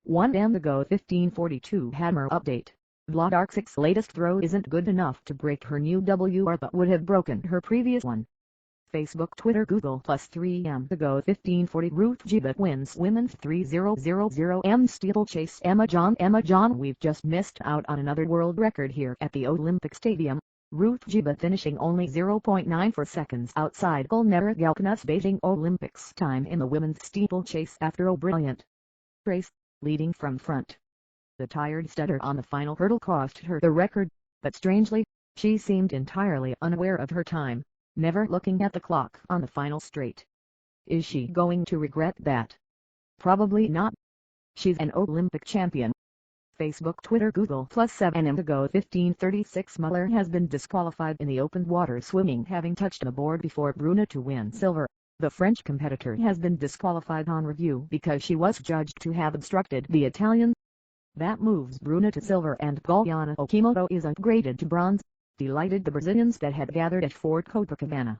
1 to go 15:42 Hammer update. Wlodarczyk's latest throw isn't good enough to break her new WR but would have broken her previous one. Facebook, Twitter, Google +3 to go 15:40 Ruth Gibet wins women's 3000 steeplechase. Emma John, we've just missed out on another world record here at the Olympic Stadium. Ruth Gibet finishing only 0.94 seconds outside Gulnara Galkan's Beijing Olympics time in the women's steeplechase after a brilliant race, leading from front. The tired stutter on the final hurdle cost her the record, but strangely, she seemed entirely unaware of her time, never looking at the clock on the final straight. Is she going to regret that? Probably not. She's an Olympic champion. Facebook, Twitter, Google +7 to go 15:36 Muller has been disqualified in the open water swimming, having touched the board before Bruna to win silver. The French competitor has been disqualified on review because she was judged to have obstructed the Italian. That moves Bruna to silver and Giuliana Okimoto is upgraded to bronze, delighted the Brazilians that had gathered at Fort Copacabana.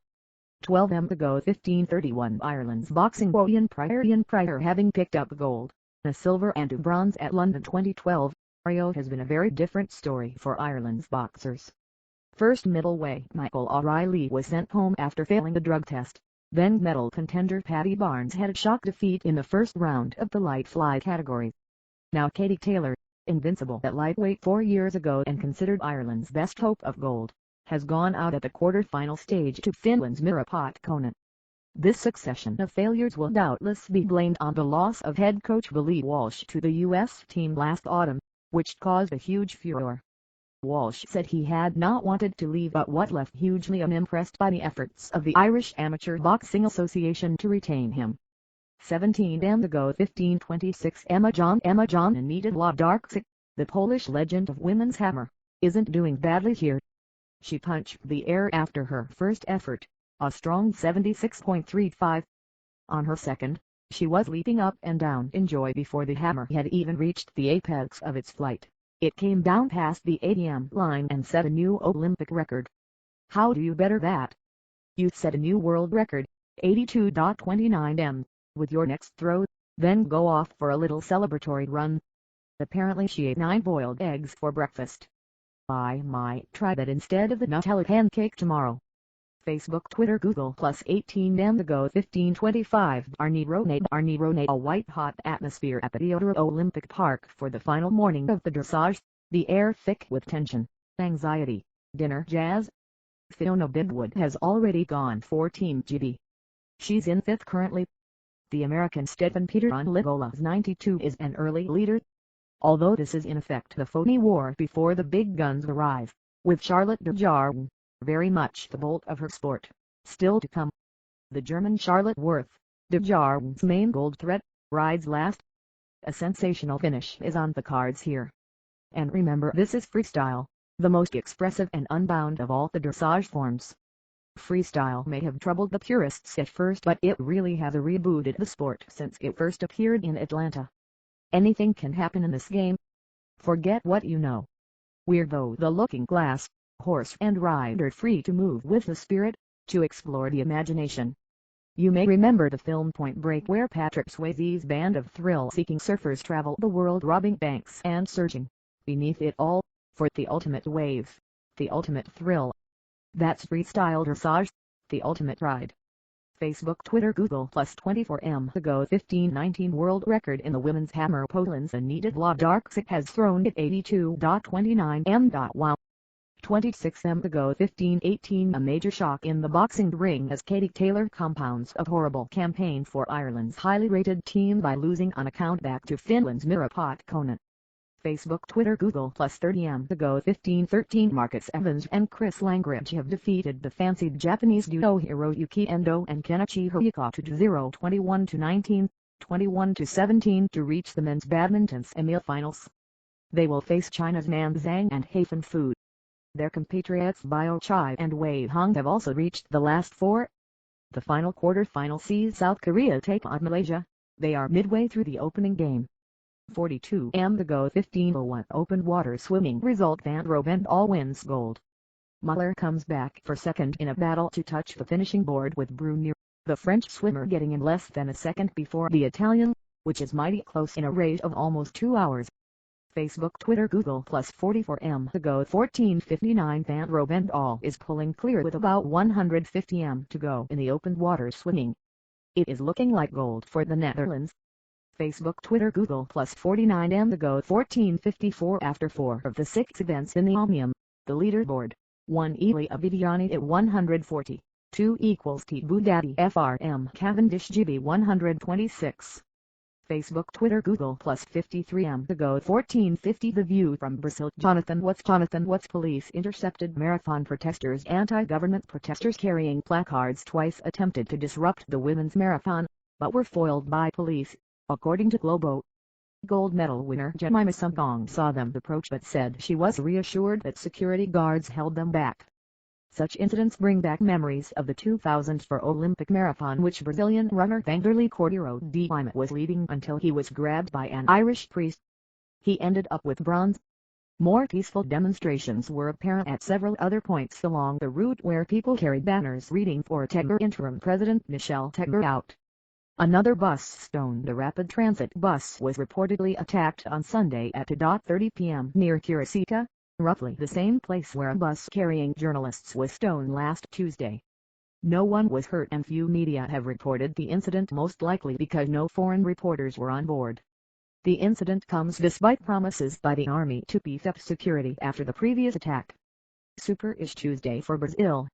12 to go 15:31 Ireland's boxing Ian Pryor having picked up gold, a silver and a bronze at London 2012, Rio has been a very different story for Ireland's boxers. First middleweight Michael O'Reilly was sent home after failing the drug test. Then medal contender Paddy Barnes had a shock defeat in the first round of the light fly category. Now Katie Taylor, invincible at lightweight 4 years ago and considered Ireland's best hope of gold, has gone out at the quarter-final stage to Finland's Mira Potkonen. This succession of failures will doubtless be blamed on the loss of head coach Billy Walsh to the U.S. team last autumn, which caused a huge furor. Walsh said he had not wanted to leave but was left hugely unimpressed by the efforts of the Irish Amateur Boxing Association to retain him. 17 to go 15:26 Emma John and Anita Wlodarczyk, the Polish legend of women's hammer, isn't doing badly here. She punched the air after her first effort, a strong 76.35. On her second, she was leaping up and down in joy before the hammer had even reached the apex of its flight. It came down past the 80 line and set a new Olympic record. How do you better that? You set a new world record, 82.29 with your next throw, then go off for a little celebratory run. Apparently she ate 9 boiled eggs for breakfast. I might try that instead of the Nutella pancake tomorrow. Facebook, Twitter, Google +18 to go 15:25 Arnie Ronay a white-hot atmosphere at the Theodore Olympic Park for the final morning of the dressage, the air thick with tension, anxiety, dinner jazz. Fiona Bigwood has already gone for Team GB. She's in 5th currently. The American Stephen Peter on Ligola's 92 is an early leader. Although this is in effect the phony war before the big guns arrive, with Charlotte Desjardins, very much the bolt of her sport, still to come. The German Charlotte Worth, Desjardins' main gold threat, rides last. A sensational finish is on the cards here. And remember, this is freestyle, the most expressive and unbound of all the dressage forms. Freestyle may have troubled the purists at first, but it really has rebooted the sport since it first appeared in Atlanta. Anything can happen in this game. Forget what you know. We're though the looking glass, horse and rider free to move with the spirit, to explore the imagination. You may remember the film Point Break, where Patrick Swayze's band of thrill-seeking surfers travel the world robbing banks and surging, beneath it all, for the ultimate wave, the ultimate thrill. That's freestyle dressage, the ultimate ride. Facebook, Twitter, Google +24 to go 15:19 world record in the women's hammer. Poland's Anita Wlodarczyk has thrown it 82.29 Wow. 26 to go 15:18 A major shock in the boxing ring as Katie Taylor compounds a horrible campaign for Ireland's highly rated team by losing on account back to Finland's Mira Potkonen. Facebook, Twitter, Google +30 to go 15:13 Marcus Evans and Chris Langridge have defeated the fancied Japanese judo hero Yuki Endo and Kenichi Hirakawa 0-21-19, 21-17 to reach the men's badminton semi-finals. They will face China's Nan Zhang and Hafen Fu. Their compatriots Bio Chai and Wei Hong have also reached the last 4. The final quarter-final sees South Korea take on Malaysia. They are midway through the opening game. 42 to go 15:01 open water swimming result. Van Rovendaal wins gold. Muller comes back for second in a battle to touch the finishing board with Brunier, the French swimmer getting in less than a second before the Italian, which is mighty close in a rate of almost 2 hours. Facebook, Twitter, Google plus 44m to go. 14:59 Van Robent all is pulling clear with about 150m to go in the open water swimming. It is looking like gold for the Netherlands. Facebook, Twitter, Google plus 49m to go. 14:54 after 4 of the 6 events in the Omnium. The leaderboard: 1 Eli Avidiani at 140, 2 equals T Budadi FRM Cavendish GB 126. Facebook, Twitter, Google plus 53m to go. 14:50 The View from Brazil. Jonathan Watts police intercepted marathon protesters. Anti-government protesters carrying placards twice attempted to disrupt the women's marathon, but were foiled by police, according to Globo. Gold medal winner Jemima Sumgong saw them approach but said she was reassured that security guards held them back. Such incidents bring back memories of the 2004 Olympic marathon, which Brazilian runner Vanderlei Cordeiro de Lima was leading until he was grabbed by an Irish priest. He ended up with bronze. More peaceful demonstrations were apparent at several other points along the route where people carried banners reading for Temer interim President Michel Temer out. Another bus stoned. A rapid transit bus was reportedly attacked on Sunday at 2:30 p.m. near Curicica, roughly the same place where a bus carrying journalists was stoned last Tuesday. No one was hurt and few media have reported the incident, most likely because no foreign reporters were on board. The incident comes despite promises by the army to beef up security after the previous attack. Super-ish Tuesday for Brazil.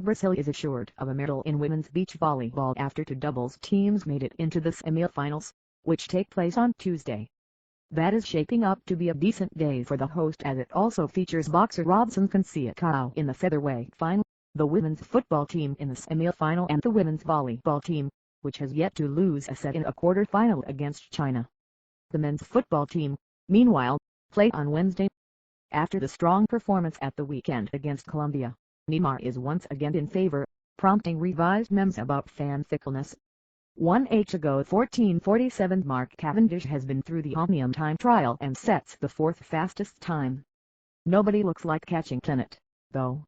Brazil is assured of a medal in women's beach volleyball after 2 doubles teams made it into the semi-finals, which take place on Tuesday. That is shaping up to be a decent day for the host, as it also features boxer Robson Conceição in the featherweight final, the women's football team in the semi-final, and the women's volleyball team, which has yet to lose a set in a quarter-final against China. The men's football team, meanwhile, played on Wednesday. After the strong performance at the weekend against Colombia, Neymar is once again in favor, prompting revised memes about fan fickleness. 1h ago. 14:47 Mark Cavendish has been through the Omnium time trial and sets the 4th fastest time. Nobody looks like catching Tenet, though.